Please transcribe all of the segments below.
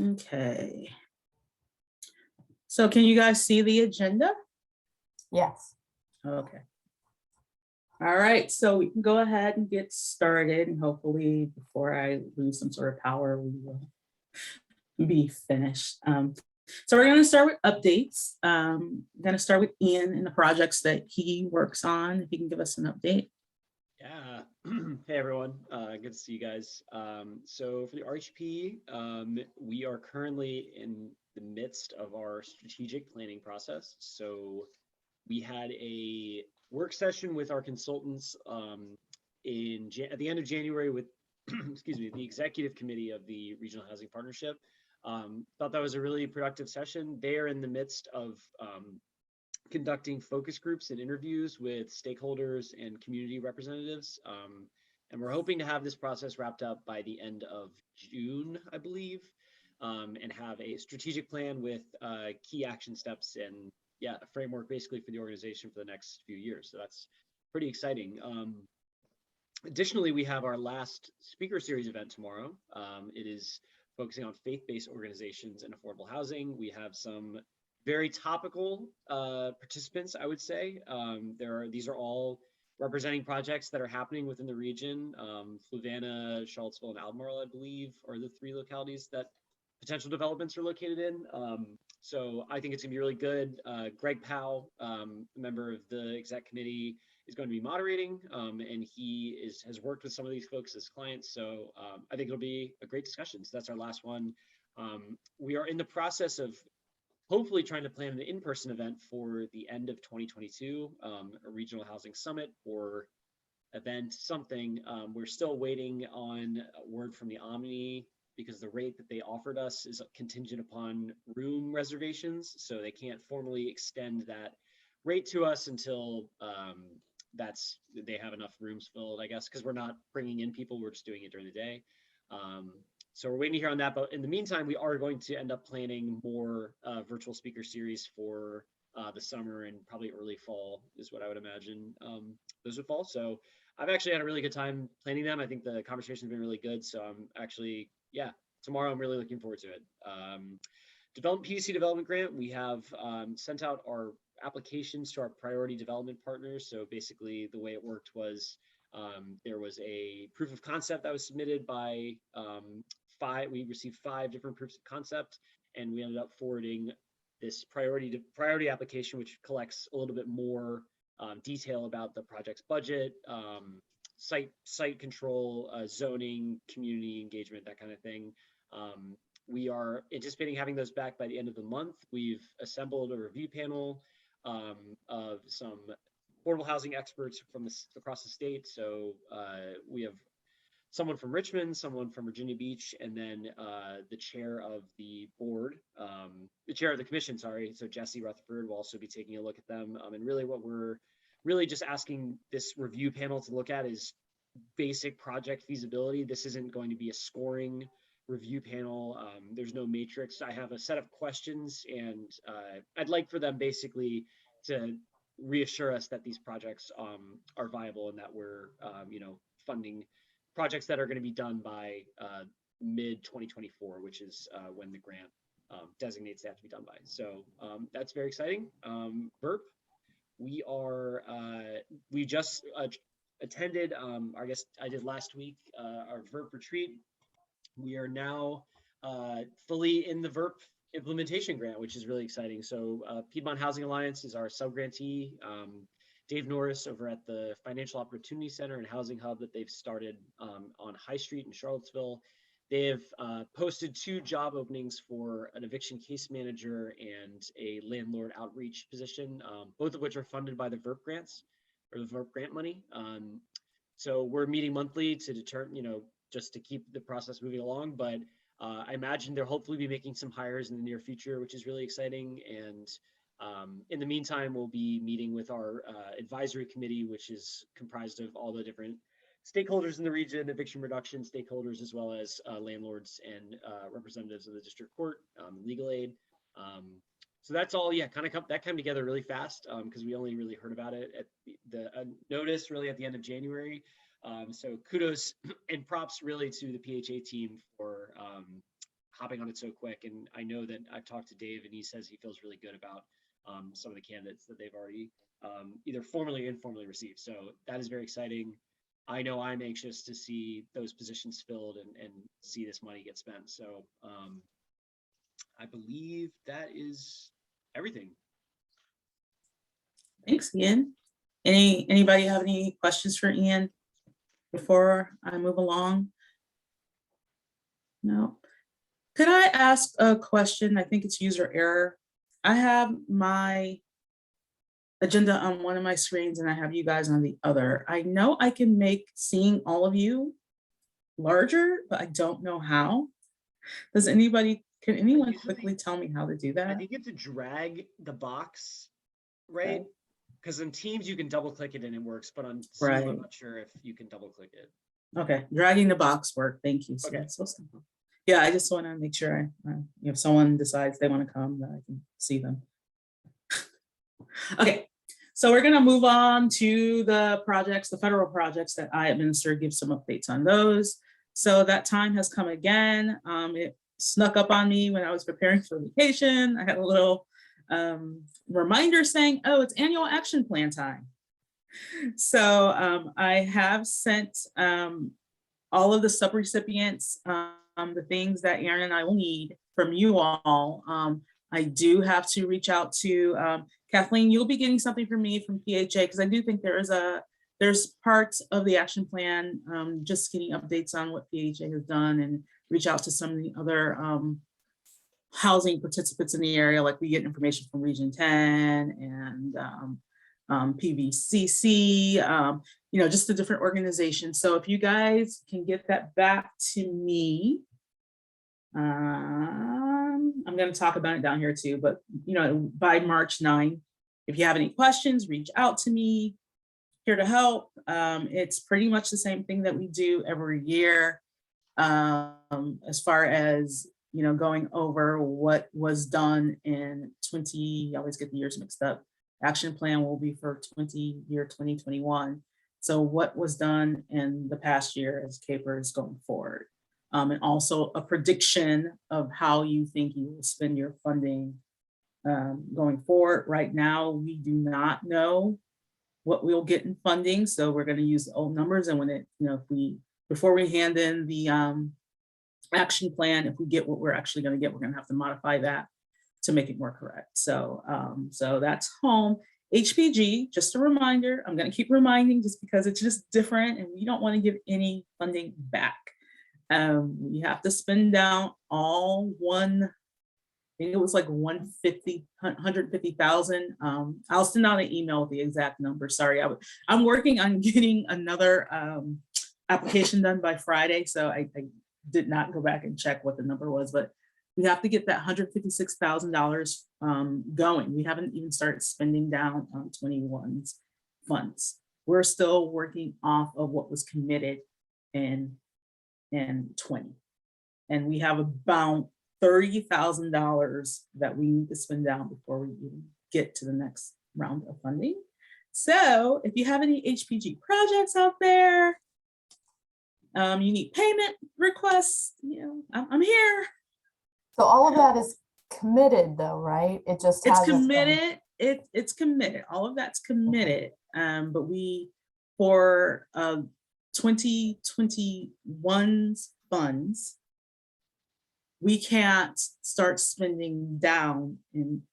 Okay. So can you guys see the agenda? Yes. Okay. All right, so we can go ahead and get started, and hopefully before I lose some sort of power, we will be finished. So we're going to start with updates. I'm going to start with Ian and the projects that he works on. If he can give us an update. Yeah. Hey, everyone. Good to see you guys. So for the RHP, we are currently in the midst of our strategic planning process. So we had a work session with our consultants at the end of January with, excuse me, the executive committee of the Regional Housing Partnership. Thought that was a really productive session. They are in the midst of conducting focus groups and interviews with stakeholders and community representatives. And we're hoping to have this process wrapped up by the end of June, I believe, and have a strategic plan with key action steps and a framework basically for the organization for the next few years. So that's pretty exciting. Additionally, we have our last speaker series event tomorrow. It is focusing on faith-based organizations and affordable housing. We have some very topical participants, I would say. These are all representing projects that are happening within the region. Fluvanna, Charlottesville, and Albemarle, I believe, are the three localities that potential developments are located in. So I think it's gonna be really good. Greg Powell, a member of the exec committee, is going to be moderating, and he has worked with some of these folks as clients. So I think it'll be a great discussion. So that's our last one. We are in the process of hopefully trying to plan an in-person event for the end of 2022, a regional housing summit or event, something. We're still waiting on word from the Omni because the rate that they offered us is contingent upon room reservations. So they can't formally extend that rate to us until they have enough rooms filled, I guess, because we're not bringing in people, we're just doing it during the day. So we're waiting to hear on that, but in the meantime, we are going to end up planning more virtual speaker series for the summer and probably early fall is what I would imagine those would fall. So I've actually had a really good time planning them. I think the conversation's been really good. So I'm actually, tomorrow I'm really looking forward to it. PDC development grant, we have sent out our applications to our priority development partners. So basically the way it worked was there was a proof of concept that was submitted by we received 5 different proofs of concept, and we ended up forwarding this priority application, which collects a little bit more detail about the project's budget, site control, zoning, community engagement, that kind of thing. We are anticipating having those back by the end of the month. We've assembled a review panel of some affordable housing experts from across the state. So we have someone from Richmond, someone from Virginia Beach, and then the chair of the board, the chair of the commission, sorry. So Jesse Rutherford will also be taking a look at them. And really what we're really just asking this review panel to look at is basic project feasibility. This isn't going to be a scoring review panel. There's no matrix. I have a set of questions, and I'd like for them basically to reassure us that these projects are viable and that we're funding projects that are going to be done by mid 2024, which is when the grant designates they have to be done by. So that's very exciting. VERP, we just attended, I guess I did last week, our VERP retreat. We are now fully in the VERP implementation grant, which is really exciting. So Piedmont Housing Alliance is our sub-grantee. Dave Norris over at the Financial Opportunity Center and Housing Hub that they've started on High Street in Charlottesville. They have posted 2 job openings for an eviction case manager and a landlord outreach position, both of which are funded by the VERP grants or the VERP grant money. So we're meeting monthly to determine, just to keep the process moving along. But I imagine they'll hopefully be making some hires in the near future, which is really exciting. And in the meantime, we'll be meeting with our advisory committee, which is comprised of all the different stakeholders in the region, eviction reduction stakeholders, as well as landlords and representatives of the district court, legal aid. So that's all, that came together really fast because we only really heard about it at the notice really at the end of January. So kudos and props really to the PHA team for hopping on it so quick. And I know that I've talked to Dave, and he says he feels really good about some of the candidates that they've already either formally or informally received. So that is very exciting. I know I'm anxious to see those positions filled and see this money get spent. So I believe that is everything. Thanks, Ian. Anybody have any questions for Ian before I move along? No. Could I ask a question? I think it's user error. I have my agenda on one of my screens and I have you guys on the other. I know I can make seeing all of you larger, but I don't know how. Can anyone quickly tell me how to do that? I think you have to drag the box, right? Okay. Because in Teams you can double click it and it works, but on Zoom Right. I'm not sure if you can double click it. Okay, dragging the box work. Thank you. Okay. So simple. Yeah, I just want to make sure if someone decides they want to come, that I can see them. Okay, so we're going to move on to the projects, the federal projects that I administer, give some updates on those. So that time has come again. It snuck up on me when I was preparing for vacation. I had a little reminder saying, oh, it's annual action plan time. So I have sent all of the subrecipients the things that Aaron and I will need from you all. I do have to reach out to Kathleen. You'll be getting something from me from PHA because I do think there's parts of the action plan, just getting updates on what PHA has done, and reach out to some of the other housing participants in the area. Like we get information from Region 10 and PVCC, just the different organizations. So if you guys can get that back to me, I'm going to talk about it down here too, but by March 9, if you have any questions, reach out to me. Here to help. It's pretty much the same thing that we do every year, as far as going over what was done in I always get the years mixed up. Action plan will be for 2021. So what was done in the past year as capers going forward. And also a prediction of how you think you will spend your funding going forward. Right now, we do not know what we'll get in funding. So we're going to use the old numbers. And when before we hand in the action plan, if we get what we're actually going to get, we're going to have to modify that to make it more correct. So, so that's home. HPG, just a reminder, I'm going to keep reminding just because it's just different and we don't want to give any funding back. We have to spend down all I think it was like 150,000. I'll send out an email with the exact number. Sorry, I'm working on getting another application done by Friday. So I did not go back and check what the number was, but we have to get that $156,000 going. We haven't even started spending down on 21's funds. We're still working off of what was committed in 20. And we have about $30,000 that we need to spend down before we even get to the next round of funding. So if you have any HPG projects out there, you need payment requests, I'm here. So all of that is committed though, right? It just It's hasn't been- committed. It's committed. All of that's committed. But for 2021's funds, we can't start spending down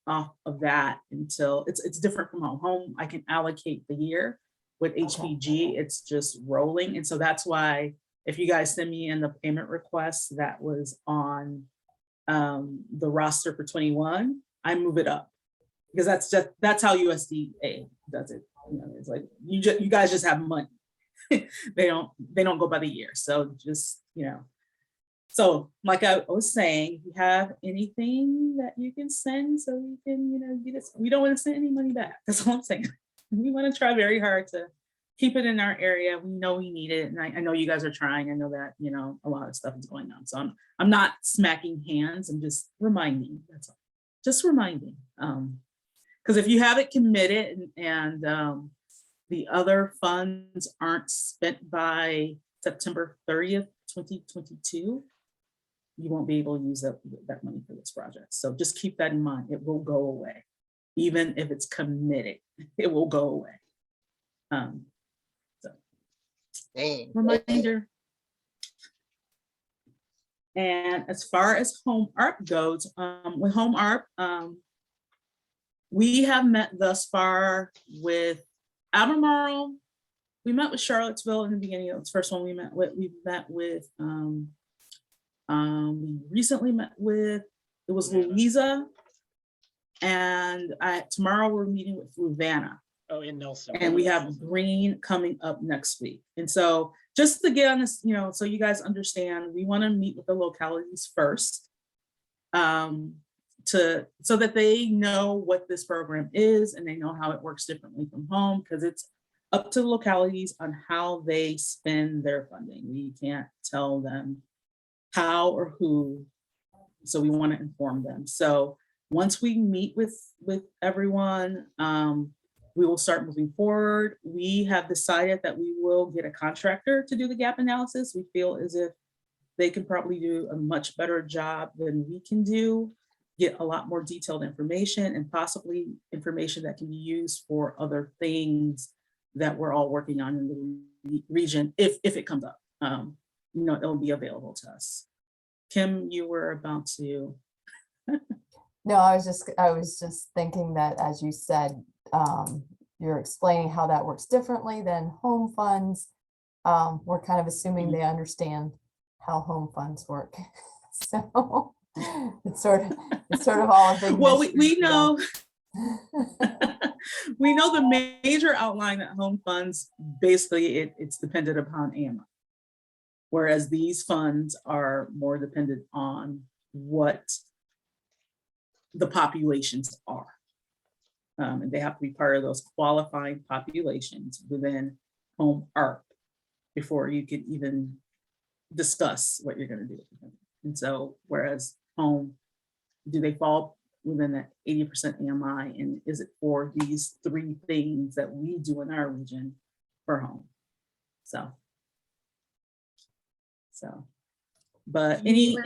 off of that until it's different from home. Home, I can allocate the year. With HPG, it's just rolling. And so that's why if you guys send me in the payment request that was on the roster for 21, I move it up because that's how USDA does it. It's like you guys just have money. they don't go by the year. So just so like I was saying, if you have anything that you can send so we can get it, we don't want to send any money back. That's all I'm saying. We want to try very hard to keep it in our area. We know we need it, and I know you guys are trying. I know that a lot of stuff is going on. So I'm not smacking hands. I'm just reminding. That's all. Just reminding. Because if you have it committed and the other funds aren't spent by September 30th, 2022, you won't be able to use that money for this project. So just keep that in mind. It will go away. Even if it's committed, it will go away. So reminder. And as far as home art goes, with home art, we have met thus far with Albemarle. We met with Charlottesville in the beginning. It was the first one we met with. We met with, we recently met with, it was Louisa. And tomorrow we're meeting with Fluvanna. Oh, in Nelson. And we have Green coming up next week. And so just to get on this, so you guys understand, we want to meet with the localities first, so that they know what this program is and they know how it works differently from home, because it's up to the localities on how they spend their funding. We can't tell them how or who, so we want to inform them. So once we meet with everyone, we will start moving forward. We have decided that we will get a contractor to do the gap analysis. We feel as if they can probably do a much better job than we can do, get a lot more detailed information, and possibly information that can be used for other things that we're all working on in the region, if it comes up. It'll be available to us. Kim, you were about to. No, I was just thinking that, as you said, you're explaining how that works differently than home funds. We're kind of assuming they understand how home funds work. So it's sort of all a big well, mystery we to know them. we know the major outline that home funds, basically it's dependent upon AMI. Whereas these funds are more dependent on what the populations are. And they have to be part of those qualifying populations within home ARP before you could even discuss what you're going to do with them. And so, whereas home, do they fall within that 80% AMI? And is it for these three things that we do in our region for home? So, but any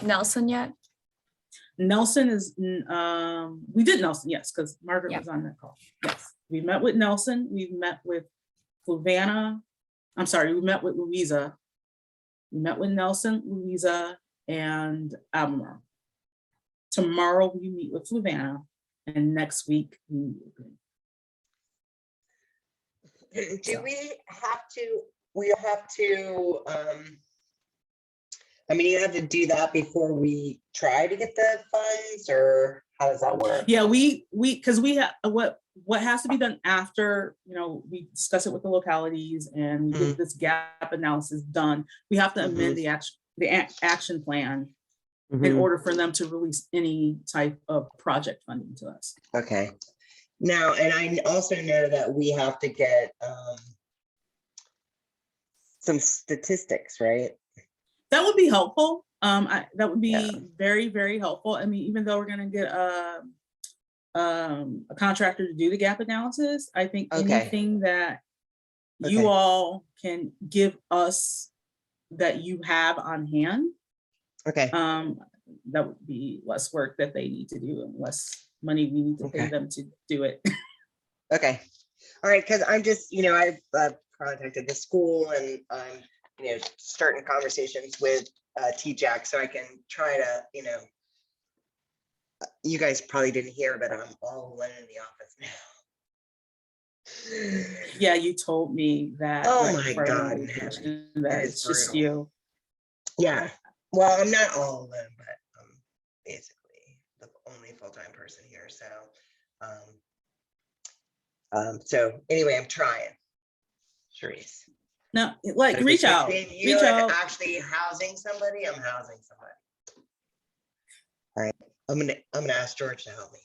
Nelson yet? Nelson is, we did Nelson, yes, because Margaret was on that call. Yes, we met with Nelson, we've met with Fluvanna. I'm sorry, we met with Louisa. We met with Nelson, Louisa, and Albemarle. Tomorrow we meet with Fluvanna, and next week we meet with Green. Do we have to, you have to do that before we try to get the funds, or how does that work? Yeah, because we have what has to be done after, we discuss it with the localities and we get this gap analysis done. We have to amend the action plan in order for them to release any type of project funding to us. Okay. Now, and I also know that we have to get some statistics, right? That would be helpful. That would be very, very helpful. Even though we're going to get a contractor to do the gap analysis, I think anything that you all can give us that you have on hand, that would be less work that they need to do and less money we need to pay them to do it. Okay. All right. Because I'm just, I've contacted the school and I'm, starting conversations with TJAC so I can try to, you guys probably didn't hear, but I'm all alone in the office now. Yeah, you told me that. Oh my God. That it's just you. Yeah. Well, I'm not all alone, but I'm basically the only full-time person here. So anyway, I'm trying. Charisse. No, reach out. Reach out. Actually housing somebody, I'm housing somebody. All right. I'm gonna ask George to help me.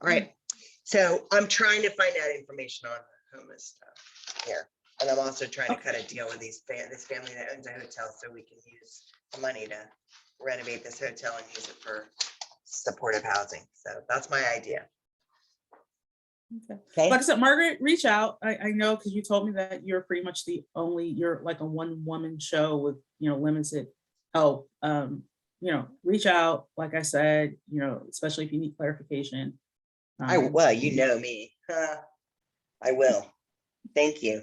All right. So I'm trying to find out information on the homeless stuff here. And I'm also trying to cut a deal with this family that owns a hotel so we can use the money to renovate this hotel and use it for supportive housing. So that's my idea. Okay. Okay. Like I said, Margaret, reach out. I know because you told me that you're pretty much you're like a one-woman show with, limited help. Reach out, like I said, especially if you need clarification. Well, you know me. I will. Thank you.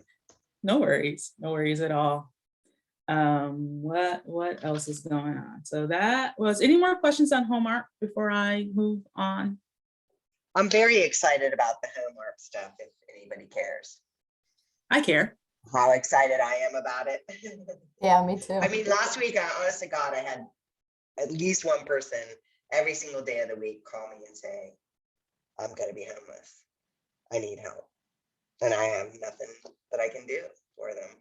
No worries at all. What else is going on? So that was, any more questions on homework before I move on? I'm very excited about the homework stuff, if anybody cares. I care. How excited I am about it. Yeah, me too. I mean, last week, honest to God, I had at least one person every single day of the week call me and say, I'm going to be homeless. I need help. And I have nothing that I can do for them,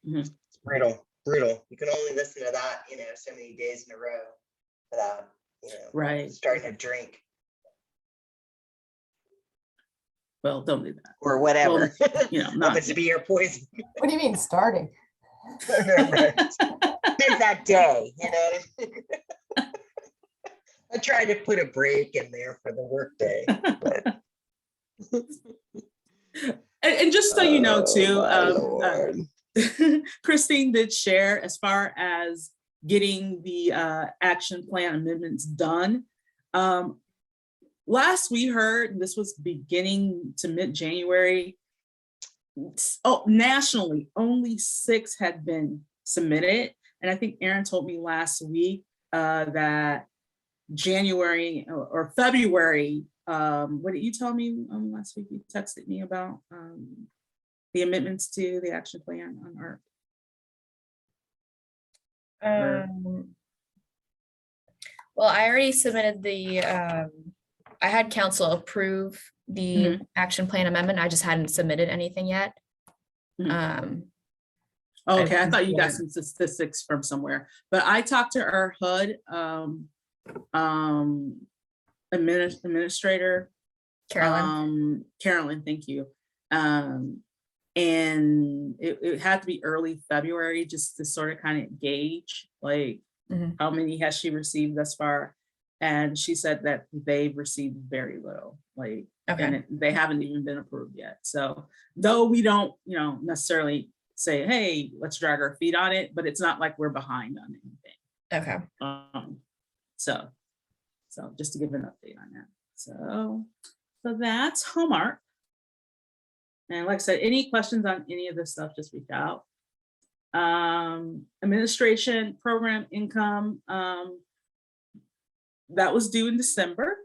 It's brutal. You can only listen to that, so many days in a row without, Right. starting to drink Well, don't do that. or whatever. Not Happens to be your poison. What do you mean starting? Right. Did that day, I tried to put a break in there for the work day. But... and just so you know too, Lord. Christine did share as far as getting the action plan amendments done. Last we heard, this was beginning to mid-January. Nationally, only 6 had been submitted. And I think Aaron told me last week that January or February, what did you tell me last week? You texted me about the amendments to the action plan on art. Well, I already submitted I had council approve the action plan amendment. I just hadn't submitted anything yet. Okay, I thought you got some statistics from somewhere, but I talked to our HUD administrator, Carolyn, thank you. And it had to be early February just to sort of kind of gauge like how many has she received thus far. And she said that they've received very little, and they haven't even been approved yet. So though we don't, necessarily say, hey, let's drag our feet on it, but it's not like we're behind on anything. Okay. So just to give an update on that. So that's homework. And like I said, any questions on any of this stuff, just reach out. Administration program income, that was due in December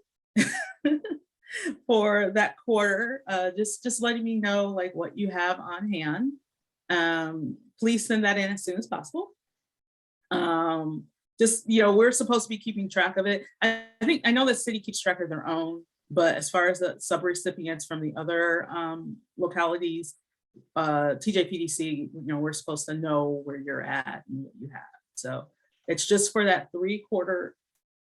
for that quarter. Just letting me know like what you have on hand. Please send that in as soon as possible. We're supposed to be keeping track of it. I know the city keeps track of their own, but as far as the sub-recipients from the other localities, TJPDC, we're supposed to know where you're at and what you have. So it's just for that 3-quarter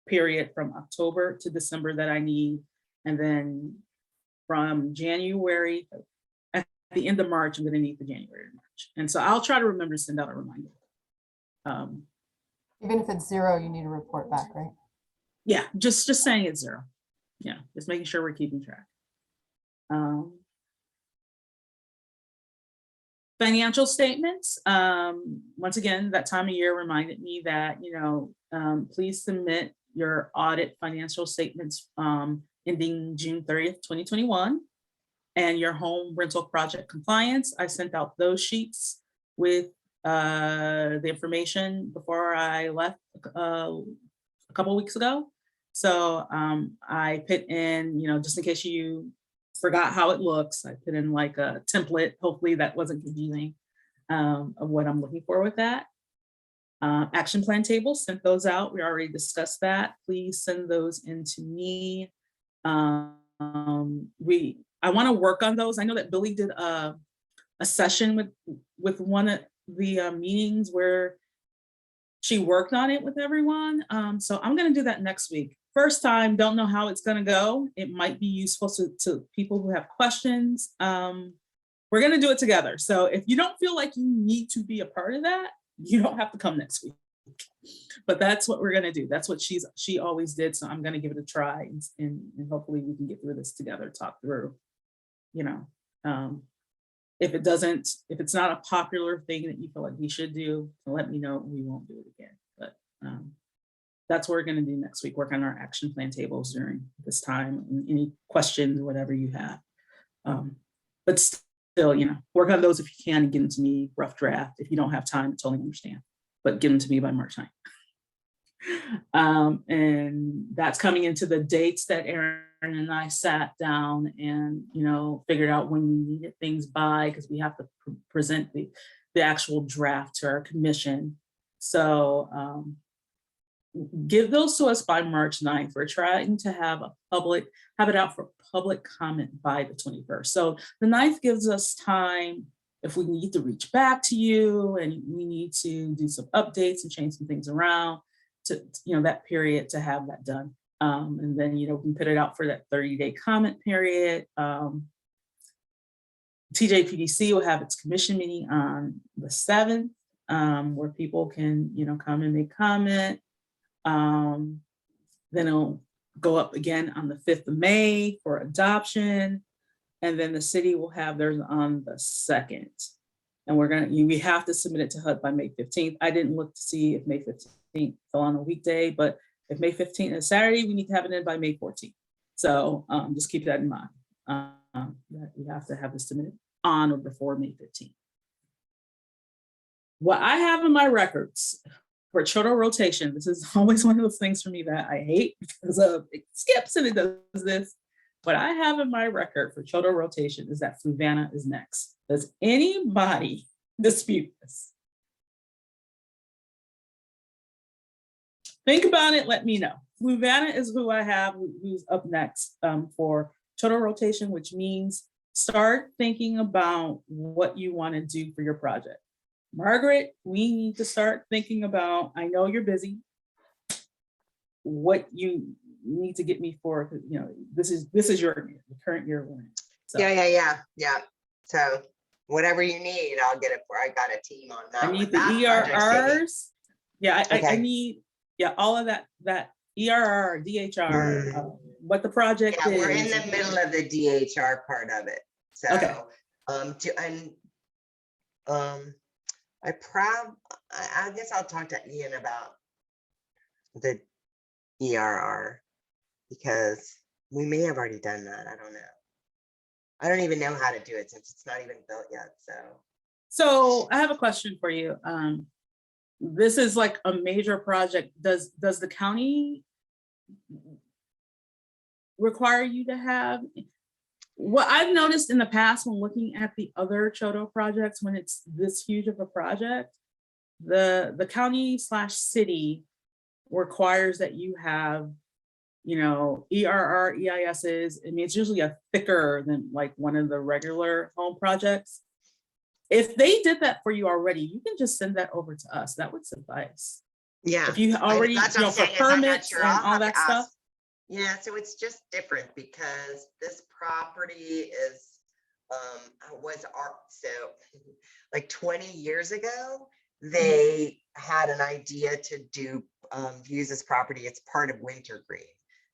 period from October to December that I need. And then from January, at the end of March, I'm going to need the January and March. And so I'll try to remember to send out a reminder. Even if it's 0, you need a report back, right? Yeah, just saying it's 0. Yeah, just making sure we're keeping track. Financial statements. Once again, that time of year reminded me that, please submit your audit financial statements ending June 30th, 2021, and your home rental project compliance. I sent out those sheets with the information before I left a couple weeks ago. So I put in, just in case you forgot how it looks, I put in like a template. Hopefully that wasn't confusing of what I'm looking for with that. Action plan tables, sent those out. We already discussed that. Please send those in to me. I want to work on those. I know that Billy did a session with one of the meetings where she worked on it with everyone. So I'm going to do that next week. First time, don't know how it's going to go. It might be useful to people who have questions. We're going to do it together. So if you don't feel like you need to be a part of that, you don't have to come next week. But that's what we're gonna do. That's what she always did. So I'm gonna give it a try, and hopefully we can get through this together, talk through, you know, if it's not a popular thing that you feel like we should do, let me know. We won't do it again. But that's what we're gonna do next week, work on our action plan tables during this time, and any questions, whatever you have. But still, you know, work on those if you can and get them to me, rough draft. If you don't have time, I totally understand, but get them to me by March 9th. And that's coming into the dates that Aaron and I sat down and, you know, figured out when we needed things by, because we have to present the actual draft to our commission. So give those to us by March 9th. We're trying to have it out for public comment by the 21st. So the 9th gives us time if we need to reach back to you and we need to do some updates and change some things around, to, you know, that period to have that done. And then, you know, we can put it out for that 30-day comment period. TJPDC will have its commission meeting on the 7th, where people can, you know, come and make comment. Then it'll go up again on the 5th of May for adoption. And then the city will have theirs on the 2nd. And we have to submit it to HUD by May 15th. I didn't look to see if May 15th fell on a weekday, but if May 15th is Saturday, we need to have it in by May 14th. So just keep that in mind. That we have to have this submitted on or before May 15th. What I have in my records for charter rotation, this is always one of those things for me that I hate because it skips and it does this. What I have in my record for charter rotation is that Fluvanna is next. Does anybody dispute this? Think about it, let me know. Fluvanna is who I have, who's up next for charter rotation, which means start thinking about what you want to do for your project. Margaret, we need to start thinking about, I know you're busy, what you need to get me for, you know, this is your year, the current year we're in. So, Yeah. So whatever you need, I'll get it for. I got a team on that. I need the That project's ERRs. Yeah, I Okay. need, all of that ERR, DHR, what the project is. Yeah, we're in the middle of the DHR part of it. So, Okay. I guess I'll talk to Ian about the ERR because we may have already done that. I don't know. I don't even know how to do it since it's not even built yet. So I have a question for you. This is like a major project. Does the county require you to have? What I've noticed in the past when looking at the other Choto projects, when it's this huge of a project, the county/city requires that you have, you know, ERR, EISs. I mean, it's usually a thicker than like one of the regular home projects. If they did that for you already, you can just send that over to us. That would suffice. Yeah. If you already, That's you what know, I'm for saying is I'm not permits sure. and I'll all have that to ask. stuff. Yeah, so it's just different because this property is so like 20 years ago, they had an idea to do use this property. It's part of Wintergreen.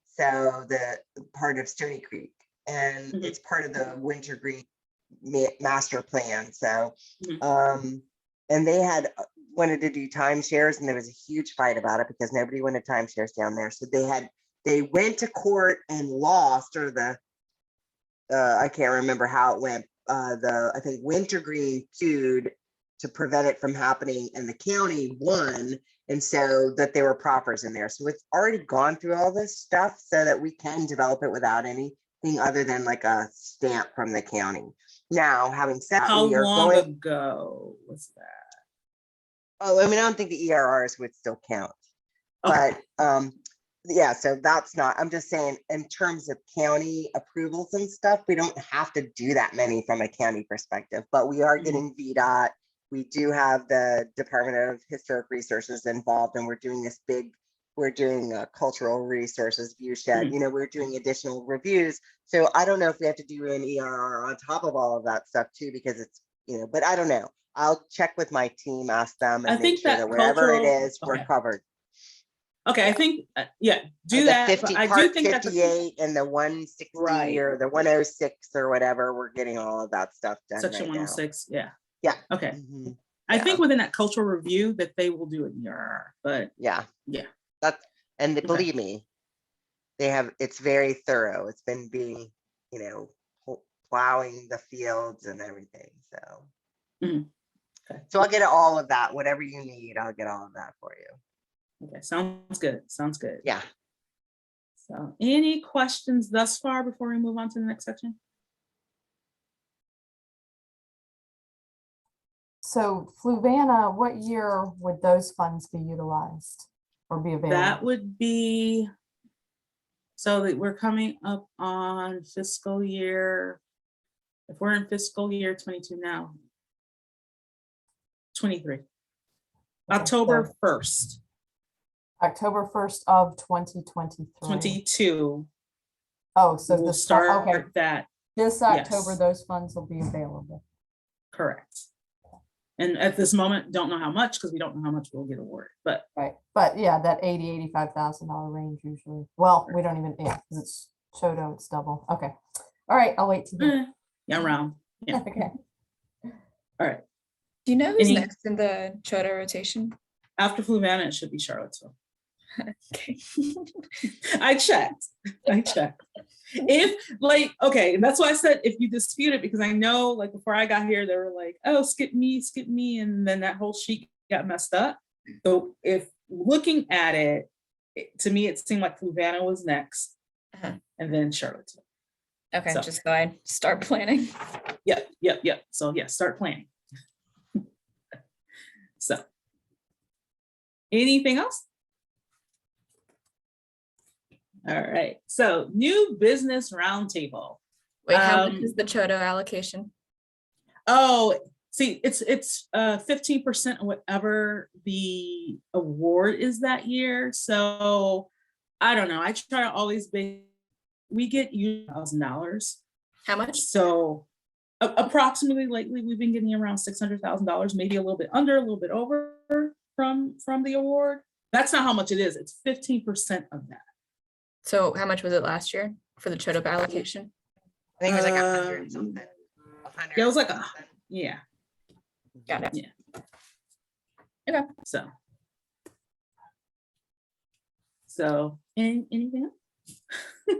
So the part of Stony Creek, and it's part of the Wintergreen master plan. So and they had wanted to do timeshares, and there was a huge fight about it because nobody wanted timeshares down there. So they went to court and lost, or I can't remember how it went. I think Wintergreen sued to prevent it from happening, and the county won, and so that there were proffers in there. So it's already gone through all this stuff so that we can develop it without anything other than like a stamp from the county. Now, having said that, How long ago was that? Oh, I mean, I don't think the ERRs would still count, Okay. but yeah, so that's not, I'm just saying in terms of county approvals and stuff, we don't have to do that many from a county perspective, but we are getting VDOT. We do have the Department of Historic Resources involved, and we're doing cultural resources viewshed. You know, we're doing additional reviews. So I don't know if we have to do an ERR on top of all of that stuff too, because it's but I don't know. I'll check with my team, ask them, I and make think sure that that wherever it cultural- is, we're okay. covered. Okay, I think, do The that. 50 But I do part think that 58 and the 160 Right. or the 106 or whatever, we're getting all of that stuff done Section right now. 106, yeah. Yeah. Okay. Mhm. I Yeah. think within that cultural review that they will do it in ERR, but Yeah. yeah. And Okay. believe me, it's very thorough. It's been being, plowing the fields and everything. So, Mhm. Okay. so I'll get all of that. Whatever you need, I'll get all of that for you. Okay, sounds good. Sounds good. Yeah. So any questions thus far before we move on to the next section? So Fluvanna, what year would those funds be utilized or be available? That would be, so that we're coming up on fiscal year, if we're in fiscal year 22 now, 23, Okay, October so 1st, October 1st of 2023. 22, Oh, so we'll this, okay, start that, this October, yes. those funds will be available. correct. And at this moment, don't know how much, because we don't know how much we'll get awarded, but Right, but yeah, that $85,000 range usually. Well, we don't even, yeah, because it's Chodo, it's double. Okay. All right, I'll wait to hear. yeah, around, yeah. Okay. All right. Do you know who's Any- next in the Chodo rotation? After Fluvanna, it should be Charlottesville. Okay. I checked. If okay, and that's why I said if you dispute it, because I know like before I got here, they were like, oh, skip me, and then that whole sheet got messed up. So if looking at it, to me, it seemed like Fluvanna was next, Uh-huh. and then Charlottesville. Okay, So- just go ahead, start planning. Yep. So yeah, start planning. So anything else? All right, so new business roundtable. Wait, how much Um, is the Chodo allocation? Oh, see, it's 15% of whatever the award is that year. So I don't know. I try to always we get $1,000. How much? So approximately lately we've been getting around $600,000, maybe a little bit under, a little bit over from the award. That's not how much it is. It's 15% of that. So how much was it last year for the Chodo allocation? I think it was like 100 something. Yeah, it was like a, something. yeah. Got it. Yeah. Okay. So anything else? You're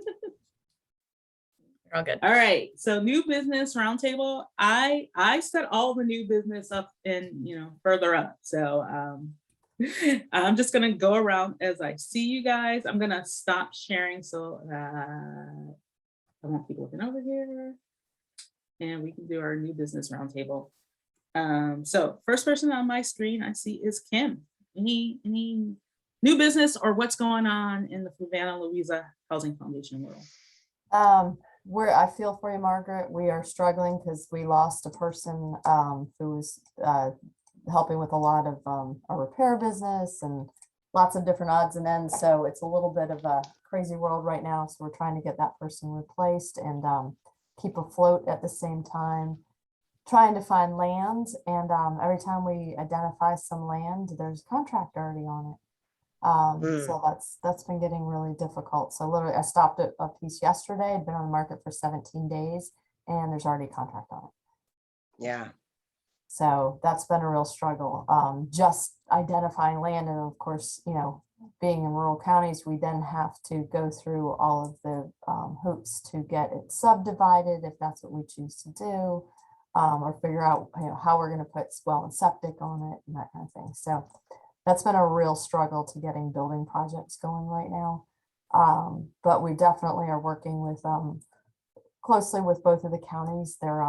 all good. All right, so new business roundtable. I set all the new business up in, further up. So I'm just gonna go around as I see you guys. I'm gonna stop sharing so I won't keep looking over here. And we can do our new business roundtable. So first person on my screen I see is Kim. Any new business or what's going on in the Fluvanna Louisa Housing Foundation world? I feel for you, Margaret. We are struggling because we lost a person who was helping with a lot of a repair business and lots of different odds and ends. So it's a little bit of a crazy world right now. So we're trying to get that person replaced and keep afloat at the same time, trying to find land. And every time we identify some land, there's a contract already on it. So that's been getting really difficult. So literally I stopped at a piece yesterday, had been on the market for 17 days and there's already a contract on it. Yeah. So that's been a real struggle. Just identifying land. And of course, being in rural counties, we then have to go through all of the hoops to get it subdivided if that's what we choose to do, or figure out how we're going to put well and septic on it and that kind of thing. So that's been a real struggle to getting building projects going right now. But we definitely are working with closely with both of the counties. They're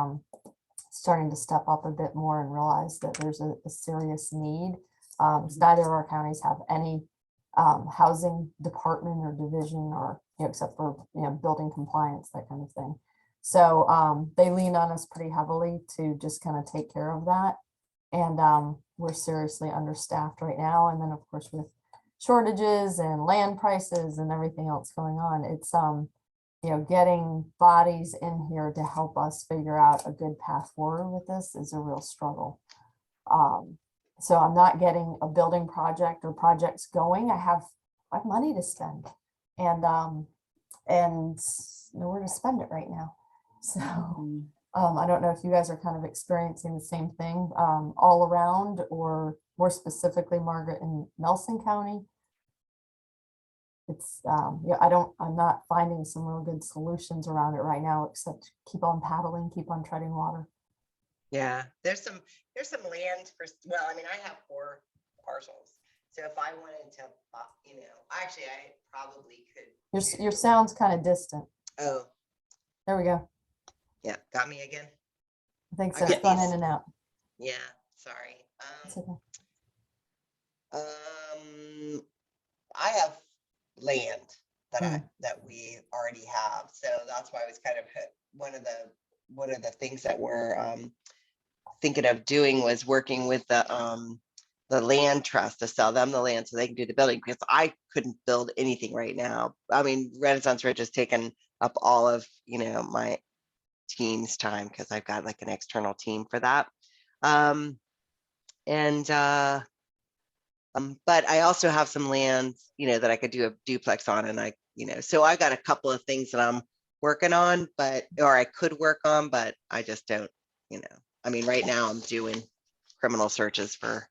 starting to step up a bit more and realize that there's a serious need. Neither of our counties have any housing department or division or except for building compliance, that kind of thing. So they lean on us pretty heavily to just kind of take care of that. And we're seriously understaffed right now. And then of course with shortages and land prices and everything else going on, getting bodies in here to help us figure out a good path forward with this is a real struggle. So I'm not getting a building project or projects going. I have money to spend, and nowhere to spend it right now. So I don't know if you guys are kind of experiencing the same thing all around, or more specifically, Margaret, in Nelson County. It's yeah, I'm not finding some real good solutions around it right now, except keep on paddling, keep on treading water. Yeah, there's some land for, well, I mean, I have 4 parcels. So if I wanted to, actually, I probably could. Your sound's kind of distant. Oh, There we go. yeah, got me again. I think I so. got It's gone these. in and out. Yeah, sorry. It's okay. I have land that Mm. that we already have. So that's why I was kind of one of the things that we're thinking of doing was working with the land trust to sell them the land so they can do the building, because I couldn't build anything right now. I mean, Renaissance Ridge has taken up all of my team's time because I've got like an external team for that. But I also have some land, that I could do a duplex on, and so I got a couple of things that I'm working on, or I could work on, but I just don't, I mean, right now I'm doing criminal searches for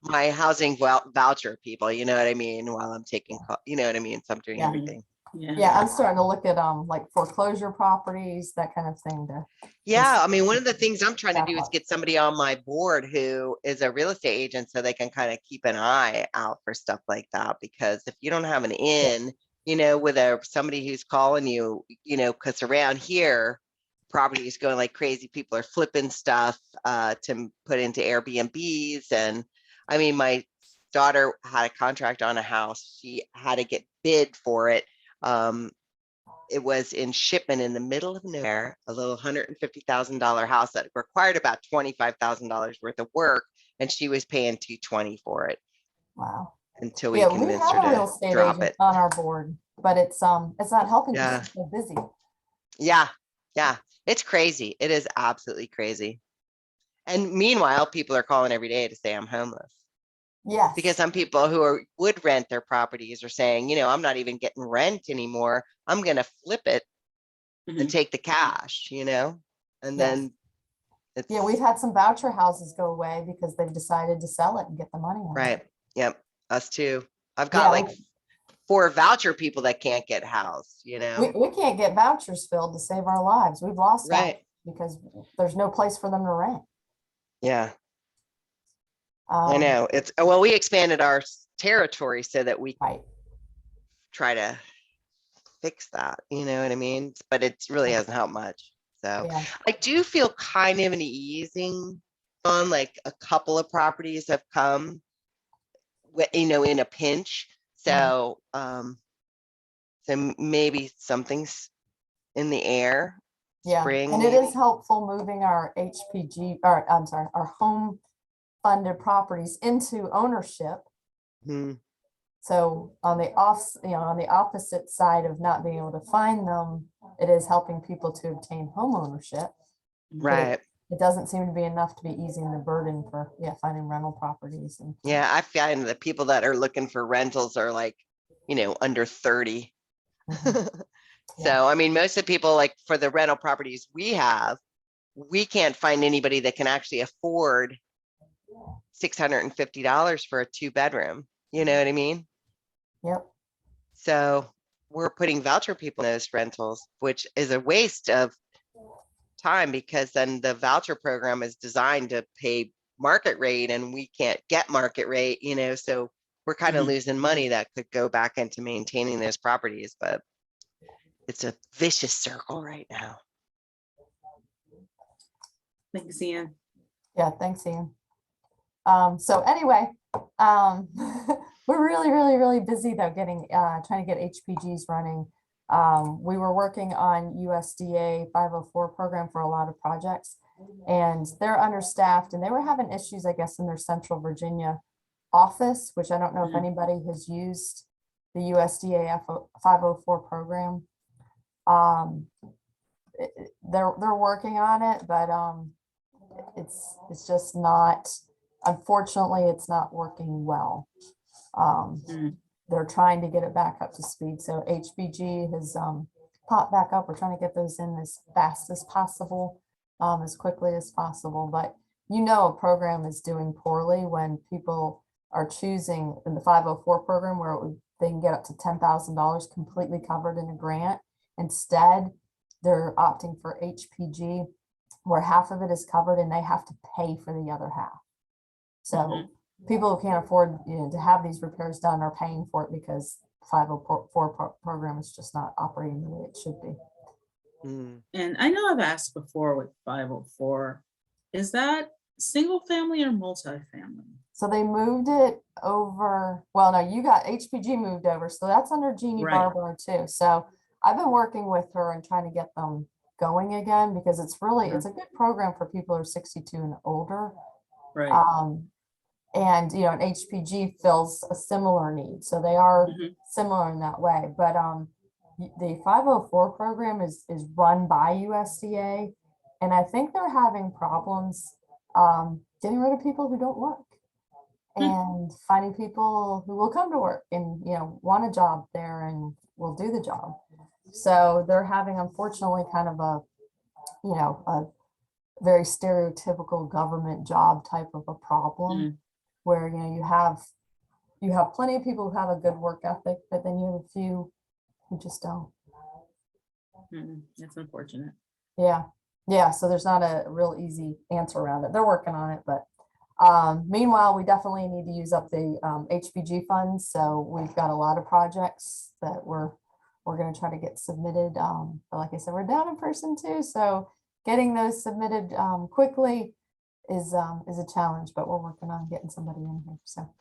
my housing voucher people, you know what I mean? While I'm taking, you know what I mean? So I'm doing Yeah. everything. Yeah, I'm starting to look at like foreclosure properties, that kind of thing. Yeah, I mean, one of the things I'm trying to do is Backup. get somebody on my board who is a real estate agent so they can kind of keep an eye out for stuff like that. Because if you don't have an in, with somebody who's calling you, because around here, property is going like crazy. People are flipping stuff to put into Airbnbs. And I mean, my daughter had a contract on a house. She had to get bid for it. It was in shipment in the middle of nowhere, a little $150,000 house that required about $25,000 worth of work, and she was paying $220 for it. Wow. Until we Yeah, we convinced have a real her to estate drop agent it. on our board, but it's not helping Yeah. because we're busy. Yeah, it's crazy. It is absolutely crazy. And meanwhile, people are calling every day to say I'm homeless. Yes. Because some people who would rent their properties are saying, I'm not even getting rent anymore. I'm going to flip it and take the cash, and then it's we've had some voucher houses go away because they've decided to sell it and get the money out. right. Yep. Us too. I've got like 4 voucher people that can't get housed, we can't get vouchers filled to save our lives. We've lost right because there's no place for them to rent. Yeah. I know. We expanded our territory so that we try to fix that, you know what I mean? But it really hasn't helped much. So I do feel kind of an easing on, like a couple of properties have come, in a pinch. So, so maybe something's in the air. Spring, and it is helpful moving our HPG, or I'm sorry, our home funded properties into ownership. So on the on the opposite side of not being able to find them, it is helping people to obtain home ownership. Right. It doesn't seem to be enough to be easing the burden for finding rental properties. And I find the people that are looking for rentals are like, under 30. So I mean, most of the people, like for the rental properties we have, we can't find anybody that can actually afford $650 for a 2-bedroom. You know what I mean? Yep. So we're putting voucher people in those rentals, which is a waste of time, because then the voucher program is designed to pay market rate and we can't get market rate, so we're kind of losing money that could go back into maintaining those properties, but it's a vicious circle right now. Thanks, Ian. Yeah, thanks, Ian. So anyway, we're really busy though, trying to get HPGs running. We were working on USDA 504 program for a lot of projects, and they're understaffed, and they were having issues, I guess, in their Central Virginia office, which I don't know if anybody has used the USDA 504 program. They're working on it, but it's just not, unfortunately, it's not working well. They're trying to get it back up to speed. So HBG has popped back up. We're trying to get those in as fast as possible, as quickly as possible. But you know, a program is doing poorly when people are choosing in the 504 program where they can get up to $10,000 completely covered in a grant. Instead, they're opting for HPG, where half of it is covered and they have to pay for the other half. So people who can't afford, to have these repairs done are paying for it because 504 program is just not operating the way it should be. And I know I've asked before with 504, is that single family or multifamily? So they moved it over. Well, no, you got HPG moved over. So that's under Jeannie Right. Barber too. So I've been working with her and trying to get them going again because it's really, it's a good program for people who are 62 and older. Right. And, an HPG fills a similar need. So they are similar in that way. But the 504 program is run by USDA. And I think they're having problems getting rid of people who don't work and finding people who will come to work and, want a job there and will do the job. So they're having, unfortunately, kind of a very stereotypical government job type of a problem where, you have plenty of people who have a good work ethic, but then you have a few who just don't. That's unfortunate. Yeah. So there's not a real easy answer around it. They're working on it, but meanwhile, we definitely need to use up the HPG funds. So we've got a lot of projects that we're going to try to get submitted. But like I said, we're down in person too. So getting those submitted quickly is a challenge, but we're working on getting somebody in here. So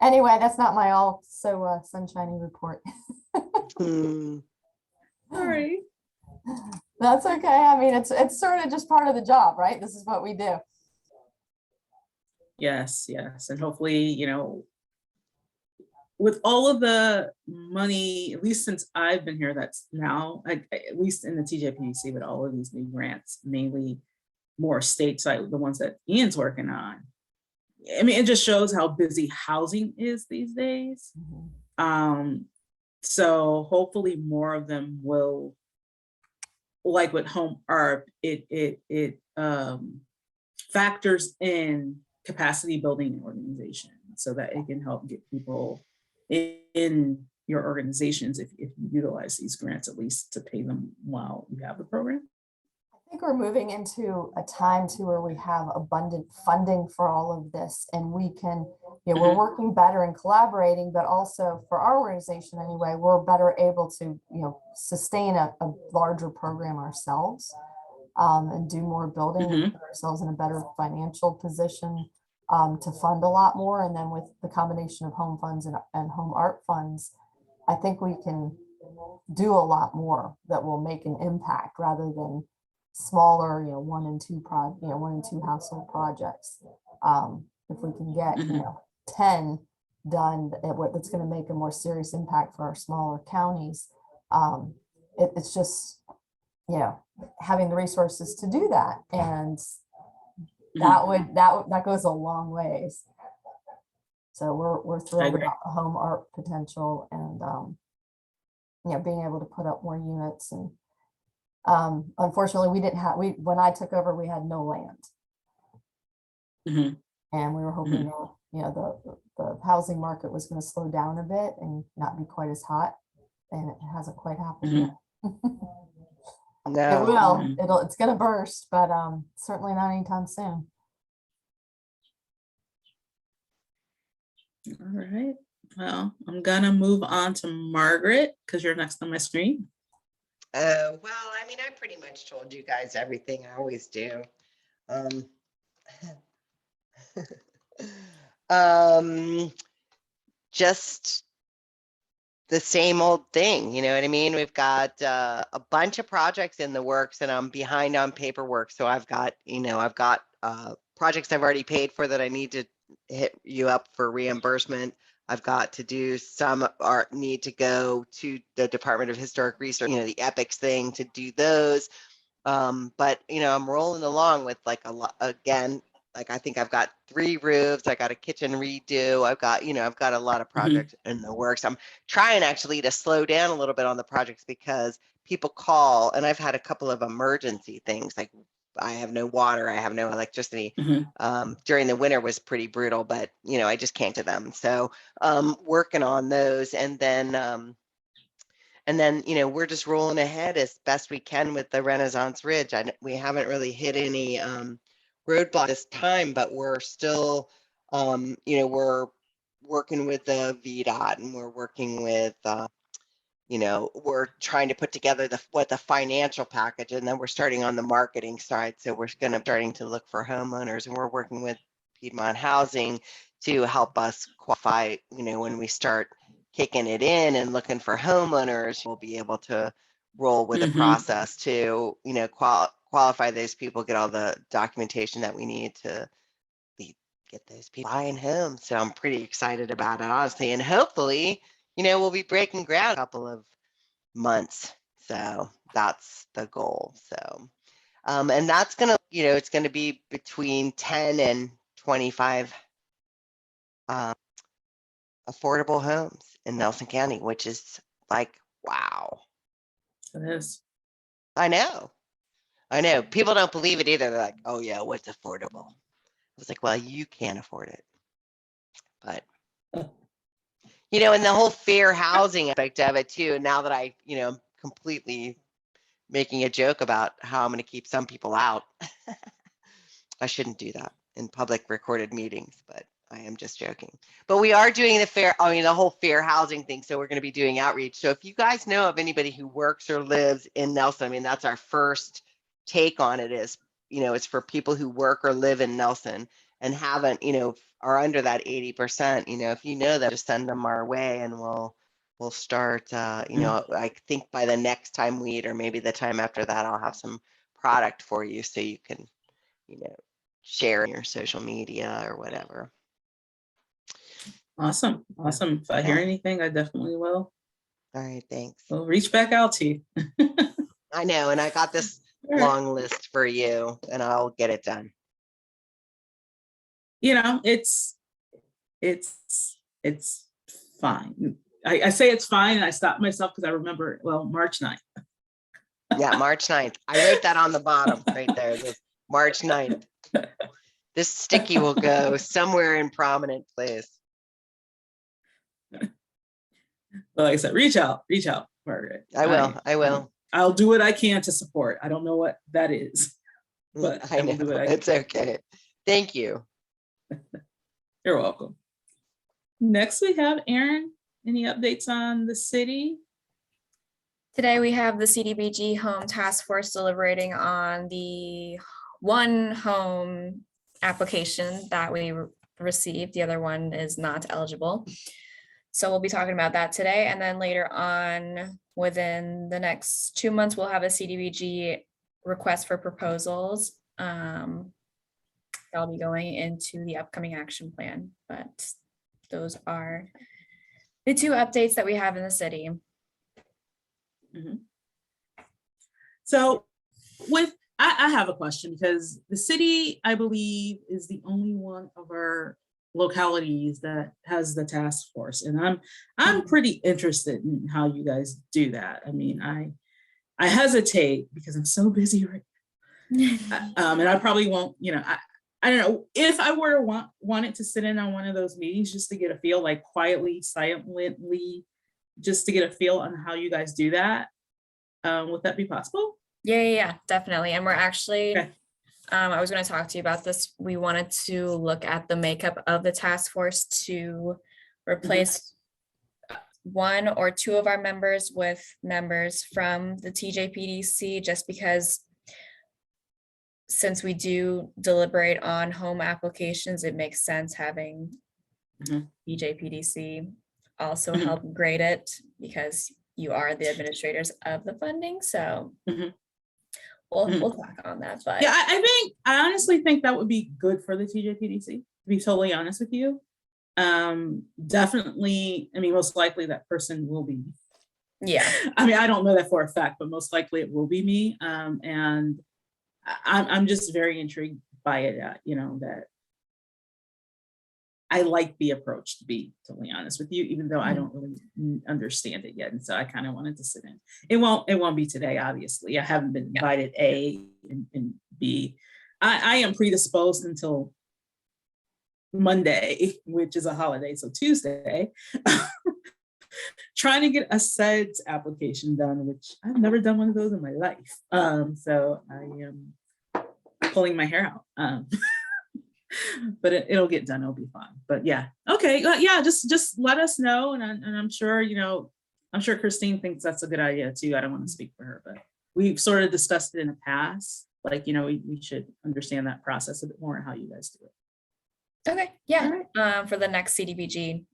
anyway, that's not my all so sunshiny report. Sorry. That's okay. I mean, it's sort of just part of the job, right? This is what we do. Yes. And hopefully, with all of the money, at least since I've been here, that's now, at least in the TJPDC, with all of these new grants, mainly more stateside, the ones that Ian's working on. I mean, it just shows how busy housing is these days. So hopefully more of them will, like with home art, it factors in capacity building organization so that it can help get people in your organizations if you utilize these grants, at least to pay them while you have the program. I think we're moving into a time too where we have abundant funding for all of this, and we can, we're working better and collaborating, but also for our organization anyway, we're better able to, sustain a larger program ourselves and do more building and put ourselves in a better financial position to fund a lot more. And then with the combination of home funds and home art funds, I think we can do a lot more that will make an impact rather than smaller, one and two household projects. If we can get 10 done, that's going to make a more serious impact for our smaller counties. It's just having the resources to do that, and that goes a long ways. So we're thrilled about the home art potential and being able to put up more units. And unfortunately, when I took over, we had no land, and we were hoping the housing market was going to slow down a bit and not be quite as hot, and it hasn't quite happened yet. No. It will. It's going to burst, but certainly not anytime soon. All right. Well, I'm gonna move on to Margaret because you're next on my screen. Well, I mean, I pretty much told you guys everything I always do. Just the same old thing, you know what I mean? We've got a bunch of projects in the works, and I'm behind on paperwork. So I've got projects I've already paid for that I need to hit you up for reimbursement. I've got to do some art, need to go to the Department of Historic Research, you know, the EPICS thing to do those. But you know, I'm rolling along with like a lot again. Like I think I've got 3 roofs. I got a kitchen redo. I've got, you know, I've got a lot of projects in the works. I'm trying actually to slow down a little bit on the projects because people call, and I've had a couple of emergency things like I have no water, I have no electricity. During the winter was pretty brutal, but you know, I just can't to them. So working on those, and then you know, we're just rolling ahead as best we can with the Renaissance Ridge. We haven't really hit any roadblock this time, but we're still, you know, we're working with the VDOT, and we're working with, you know, we're trying to put together what the financial package, and then we're starting on the marketing side. So we're starting to look for homeowners, and we're working with Piedmont Housing to help us qualify, you know, when we start kicking it in and looking for homeowners, we'll be able to roll with the process to, you know, qualify those people, get all the documentation that we need to get those people buying homes. So I'm pretty excited about it, honestly. And hopefully, you know, we'll be breaking ground in a couple of months. So that's the goal. So, and that's going to, you know, it's going to be between 10 and 25 affordable homes in Nelson County, which is like, wow. It is. I know. People don't believe it either. They're like, oh yeah, what's affordable? I was like, well, you can't afford it. But, you know, and the whole fair housing aspect of it too. Now that I, you know, completely making a joke about how I'm going to keep some people out. I shouldn't do that in public recorded meetings, but I am just joking. But we are doing the whole fair housing thing. So we're going to be doing outreach. So if you guys know of anybody who works or lives in Nelson, I mean, that's our first take on it is, you know, it's for people who work or live in Nelson and haven't, you know, are under that 80%, you know, if you know that, just send them our way and we'll start, you know, I think by the next time we eat, or maybe the time after that, I'll have some product for you so you can, you know, share in your social media or whatever. Awesome. If I hear anything, I definitely will. All right, thanks. We'll reach back out to you. I know, and I got this long list for you, and I'll get it done. You know, it's fine. I say it's fine, and I stopped myself because I remember, well, March 9th. Yeah, March 9th. I wrote that on the bottom right there. March 9th. This sticky will go somewhere in prominent place. Well, like I said, reach out, Margaret. I will. I'll do what I can to support. I don't know what that is, but I know. It's okay. Thank you. You're welcome. Next, we have Erin. Any updates on the city? Today we have the CDBG Home Task Force deliberating on the one home application that we received. The other one is not eligible. So we'll be talking about that today. And then later on, within the next 2 months, we'll have a CDBG request for proposals. That'll be going into the upcoming action plan. But those are the 2 updates that we have in the city. So I have a question, because the city, I believe, is the only one of our localities that has the task force, and I'm pretty interested in how you guys do that. I mean, I hesitate because I'm so busy right now. And I probably won't, you know, I don't know if I were to wanted to sit in on one of those meetings just to get a feel, like quietly, silently, just to get a feel on how you guys do that. Would that be possible? Yeah, definitely. And we're actually, Okay. I was going to talk to you about this. We wanted to look at the makeup of the task force to replace 1 or 2 of our members with members from the TJPDC, just because since we do deliberate on home applications, it makes sense having TJPDC also help grade it, because you are the administrators of the funding. So we'll talk on that. But yeah, I honestly think that would be good for the TJPDC, to be totally honest with you. Definitely, I mean, most likely that person will be me. Yeah. I mean, I don't know that for a fact, but most likely it will be me. And I'm just very intrigued by it, that I like the approach, to be totally honest with you, even though I don't really understand it yet. And so I kind of wanted to sit in. It won't be today, obviously. I haven't been invited, A, and B. I am predisposed until Monday, which is a holiday, so Tuesday, trying to get a SEDS application done, which I've never done one of those in my life. So I am pulling my hair out. But it'll get done. It'll be fun. But yeah, okay, yeah. Just let us know, and I'm sure I'm sure Christine thinks that's a good idea too. I don't want to speak for her, but we've sort of discussed it in the past. Like we should understand that process a bit more and how you guys do it. Okay, yeah. For the next CDBG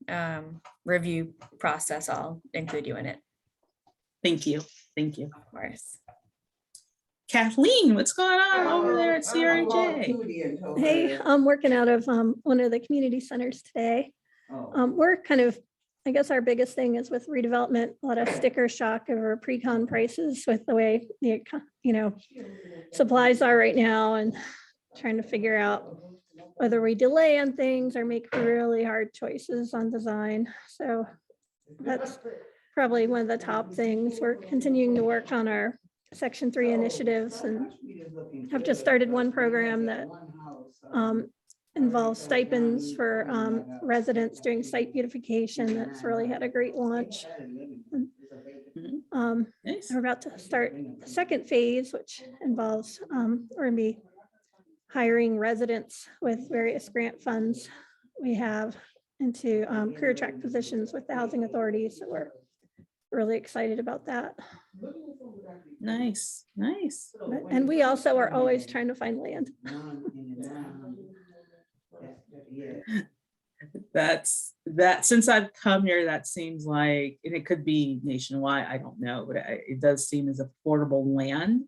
review process, I'll include you in it. Thank you. Of course. Kathleen, what's going on over there at CRJ? Hey, I'm working out of one of the community centers today. We're kind of, I guess our biggest thing is with redevelopment, a lot of sticker shock over pre-con prices with the way the supplies are right now, and trying to figure out whether we delay on things or make really hard choices on design. So that's probably one of the top things. We're continuing to work on our Section 3 initiatives, and have just started one program that involves stipends for residents doing site beautification. That's really had a great launch. Nice. We're about to start the second phase, which involves we're going to be hiring residents with various grant funds we have into career track positions with the housing authorities. So we're really excited about that. Nice. And we also are always trying to find land. That's since I've come here, that seems like, and it could be nationwide, I don't know, but it does seem as affordable land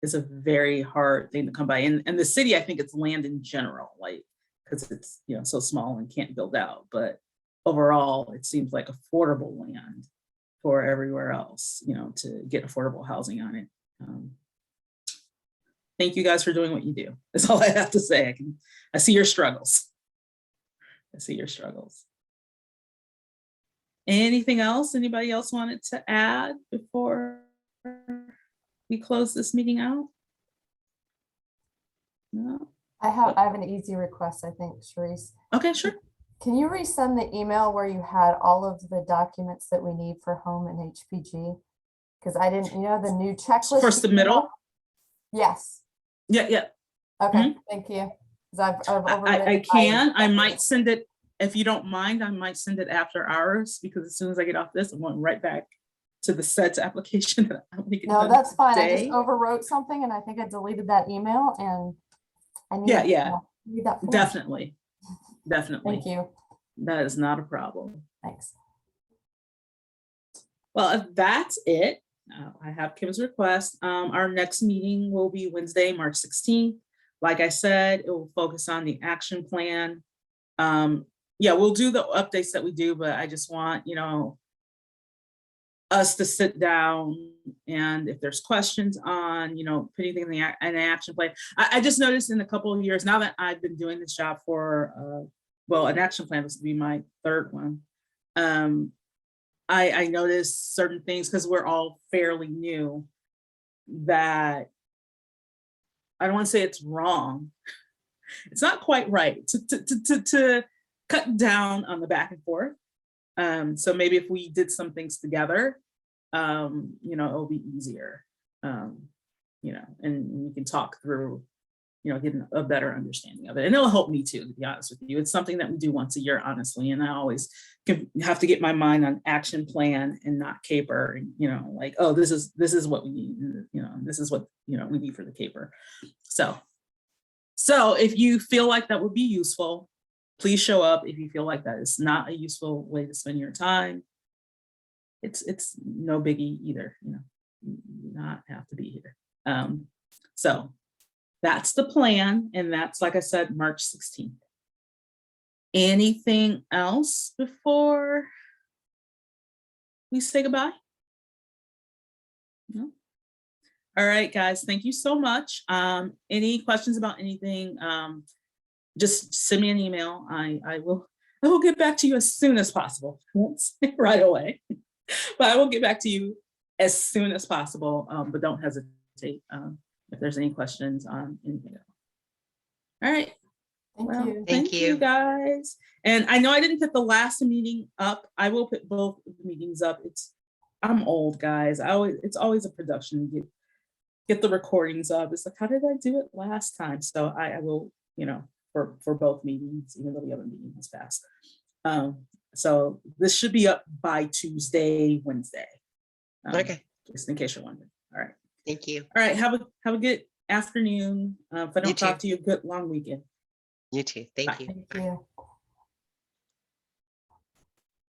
is a very hard thing to come by. And the city, I think it's land in general, like, because it's so small and can't build out. But overall, it seems like affordable land for everywhere else, to get affordable housing on it. Thank you guys for doing what you do. That's all I have to say. I see your struggles. Anything else? Anybody else wanted to add before we close this meeting out? No? I have an easy request, I think, Sharice. Okay, sure. Can you resend the email where you had all of the documents that we need for home and HPG? Because I didn't, the new checklist. For submittal? Yes. Yeah. Okay, thank you. I can. I might send it, if you don't mind, I might send it after hours, because as soon as I get off this, I'm going right back to the SEDS application. No, that's fine. I just overwrote something and I think I deleted that email, and I need need that form. Definitely. Thank you. That is not a problem. Thanks. Well, if that's it, I have Kim's request. Our next meeting will be Wednesday, March 16th. Like I said, it will focus on the action plan. We'll do the updates that we do, but I just want, us to sit down, and if there's questions on, put anything in an action plan. I just noticed in a couple of years, now that I've been doing this job for, an action plan was to be my third one. I noticed certain things, because we're all fairly new, that I don't want to say it's wrong. It's not quite right to cut down on the back and forth. So maybe if we did some things together, it'll be easier, and we can talk through, getting a better understanding of it. And it'll help me too, to be honest with you. It's something that we do once a year, honestly. And I always have to get my mind on action plan and not caper, and, like, oh, this is what we need, and, this is what, we need for the caper. So if you feel like that would be useful, please show up. If you feel like that is not a useful way to spend your time, it's no biggie either. You not have to be here. So that's the plan, and that's, like I said, March 16th. Anything else before we say goodbye? No? All right, guys, thank you so much. Any questions about anything, just send me an email. I will get back to you as soon as possible. I won't say right away, but I will get back to you as soon as possible. But don't hesitate if there's any questions on anything else. All right. Thank Well, you. thank you guys. And I know I didn't put the last meeting up. I will put both of the meetings up. I'm old, guys. It's always a production to get the recordings up. It's like, how did I do it last time? So I will, for both meetings, even though the other meeting has passed. So this should be up by Tuesday, Wednesday. Okay. Just in case you're wondering. All right. Thank you. All right. Have a good afternoon. If I don't talk to you, good long weekend. You too. Thank Bye. you. Thank you.